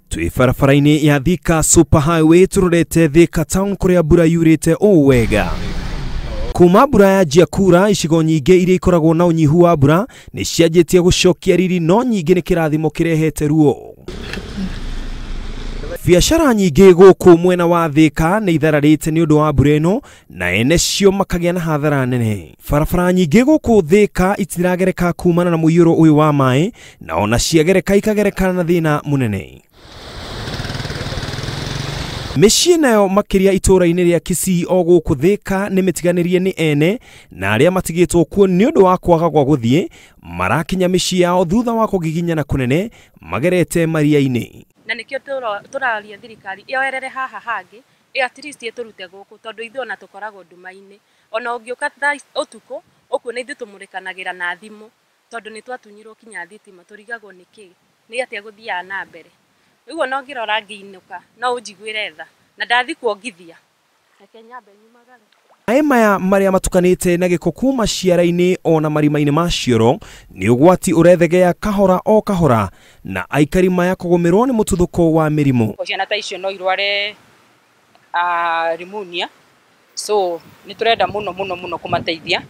Twi barabara-inĩ ya Thika Superhighway turorete Thika Town kuria mbura yurite o wega. Kuma mbura yanjia kura icigo nyingĩ iria ikoragwo na unyihu wa mbura nĩ cianjĩtie gũcokia riri, no nyingĩ nĩ kĩrathimo kĩrehete ruo. Biacara nyingĩ gũkũ mwena wa Thika nĩ ithararĩte nĩ ũndũ wa mbura ĩno, na ene cio makagĩa na hathara nene. Barabara nyingĩ gũkũ Thika itiragereka kumana na mũiyũro ũyũ wa maĩ, na ona ciagereka ikagerekana na thĩna mũnene. Mĩciĩ nayo makĩria itũũra-inĩ rĩa Kisii o gũkũ Thika nĩ mĩtiganĩrie nĩ ene, na arĩa matigĩtwo kuo nĩ ũndũ wa kwaga gwa gũthiĩ marakinya mĩciĩ yao thutha wa kũgiginyana kũnene magerete maria-inĩ. Na nikio tũraria thirikari ĩoerere haha hangĩ at least ĩtũrute gũkũ, tondũ ithuĩ ona tũkoragwo nduma-inĩ. Ona ũngĩũka ũtukũ ũkuona ithuĩ tũmũrĩkanagĩra na thimũ, tondũ nĩ twatunyirwo kinya thitima, tũrigagwo nĩkĩ, nĩ atĩa gũthiaga na mbere. Rĩu ona ũngĩrora ngĩinũka no ũnjiguĩre tha na ndathi kuongithia reke nyambe nyumagare. Maĩ maya marĩa matukanĩte na gĩko kuma ciara-inĩ ona marima-inĩ ma cioro nĩ ũgwati ũrethegea kahora o kahora, na aikari maya kũgũmĩrwo nĩ mũtuthũko wa mĩrimũ. Ciana ta icio no irware pneumonia, so nĩ tũrenda mũno kũmateithia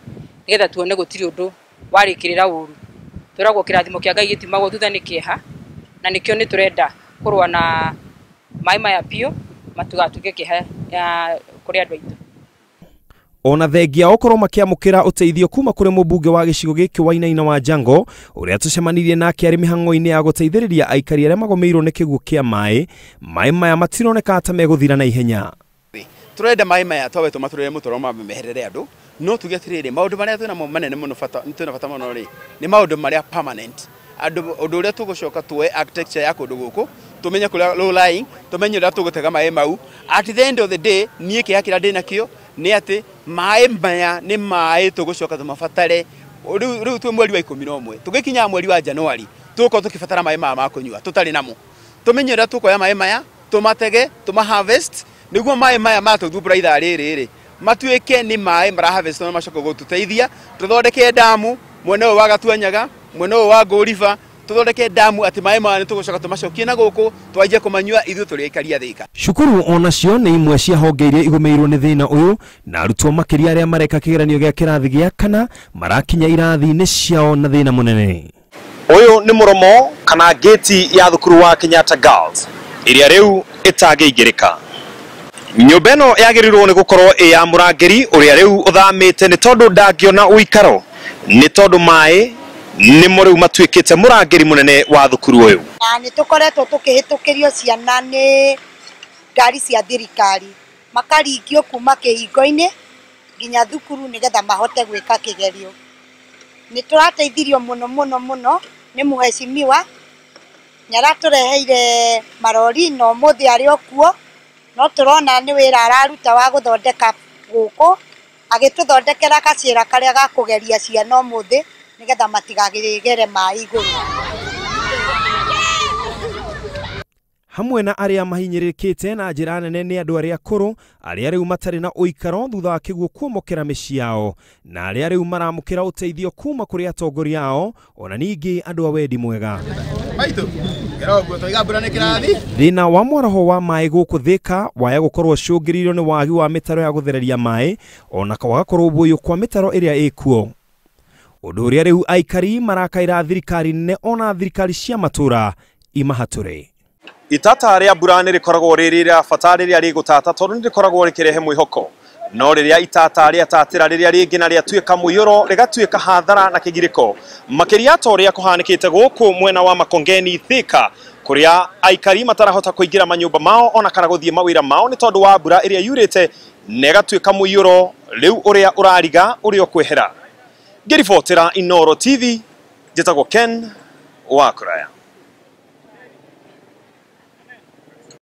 nĩgetha tuone gũtirĩ ũndũ warĩkĩrĩra ũru. Tũragwo kĩrathimo kĩa Ngai gĩtimagwo thutha nĩ kĩeha, na nĩkĩo nĩ tũrenda kũrũa na maĩ maya biũ matigatuĩke kĩeha kũrĩ andũ aitũ. Ona thengia okorwo makĩamũkĩra ũteithio kuma kũrĩ mũmbunge wa gĩcigo gĩkĩ Wainaina wa Njango ũrĩa tũcemanirie nake arĩ mĩhang'o-inĩ ya gũteithĩrĩria aikari arĩa magũmĩirwo nĩ kĩguũ kĩa maĩ maya matironeka ta megũthira na ihenya. Tũrenda maĩ maya twawe tũmatũrĩre mũtoro meherere andũ, no tuge atĩrĩrĩ, maũndũ marĩa twĩnamo manene mũno twĩna bata mũno rĩ nĩ maũndũ marĩa permanent. Ũndũ ũrĩa tũgũcoka tuoe architecture ya kũndũ gũkũ, tũmenye kũrĩa low lying, tũmenye ũrĩa tũgũtega maĩ mau. At the end of the day niĩ kĩeha kĩrĩa ndĩ nakĩo nĩ atĩ maĩ maya nĩ maĩ tũgũcoka tũmabatare. Rĩu twĩ mweri wa 11 tũgĩkinya mweri wa Januari tũgũkorwo tũkĩbatara maĩ maya ma kũnyua tũtarĩ namo. Tũmenye ũrĩa tũkoya maĩ maya tũmatege harvest nĩguo maĩ maya matũthumbũra ithaa rĩrĩ matuĩke nĩ maĩ mara harvest na macoka gũtũteithia, tũthondeke damu mwena ũyũ wa Gatuanyaga, mwena ũyũ wa Ngũ, tũthondeke damu atĩ maĩ maya nĩ tũgũcoka tũmacokie na gũkũ twanjie kũmanyua ithuĩ tũrĩ aikari a Thika. Cukuru onacio nĩ imwe cia honge iria igũmĩirwo nĩ thĩna ũyũ, na arutwo makĩria arĩa mareka kĩgeranio gĩa kĩrathi gĩa kana marakinya irathi-inĩ ciao na thĩna mũnene. Ũyũ nĩ mũromo kana gate ya thukuru wa Kenyatta Girls ĩrĩa rĩu ĩtangĩingĩrĩka. Nyũmba ĩno yagĩrĩirwo nĩ gũkorwo ĩ ya mũrangĩri ũrĩa rĩu ũthamĩte nĩ tondũ ndangĩona ũikaro, nĩ tondũ maĩ nĩmo rĩu matuĩkĩte mũrangĩri mũnene wa thukuru ũyũ. Nĩ tũkoretwo tũkĩhĩtũkĩrio ciana nĩ ngari cia thirikari, makaringio kuma kĩhingo-inĩ nginya thukuru nĩgetha mahote gwĩka kĩgerio. Nĩ tũrateithirio mũno nĩ mũhecimiwa nĩaratũreheire marori na ũmũthĩ arĩ okuo, no tũrona nĩ wĩra araruta wa gũthondeka gũkũ, agĩtũthondekera kacĩra karĩa ga kũgeria ciana ũmũthĩ nĩgetha matigagĩgere maĩ igũrũ. Hamwe na arĩa mahinyĩrĩkĩte na njĩra nene nĩ andũ arĩa akũrũ, arĩa rĩu matarĩ na ũikaro thutha wa kĩguũ kuomokera mĩciĩ yao, na arĩa rĩu maramũkĩra ũteithio kuma kũrĩ atongoria ao, ona ningĩ andũ a wendi mwega. Thĩna wa mwaraho wa maĩ gũkũ Thika waya gũkorwo cũngĩrĩirio nĩ wagi wa mĩtaro ya gũthereria maĩ, ona wagakorwo ũbũyũ kwa mĩtaro ĩrĩa ĩkuo. Ũndũ ũrĩa rĩu aikari marakaĩra thirikari nene ona thirikari cia matũra imahatũre. Itata rĩa mbura nĩ rĩkoragwo rĩrĩ rĩa bata rĩrĩa rĩgũtata tondũ nĩ rĩkoragwo rĩkĩrehe mwĩhoko, no rĩrĩa itata rĩatatĩra rĩrĩa rĩngĩ na rĩatuĩka mũiyũro rĩgatuĩka hathara na kĩgirĩko, makĩria ta ũrĩa kũhanĩkĩte gũkũ mwena wa Makongeni Thika, kũrĩa aikari matarahota kũingĩra manyũmba mao ona kana gũthiĩ mawĩra mao nĩ tondũ wa mbura ĩrĩa yurĩte na ĩgatuĩka mũiyũro rĩu ũrĩa ũrariga ũrĩa ũkwehera. Ngĩribotera Inooro TV, njĩtagwo Ken wa Kũraya.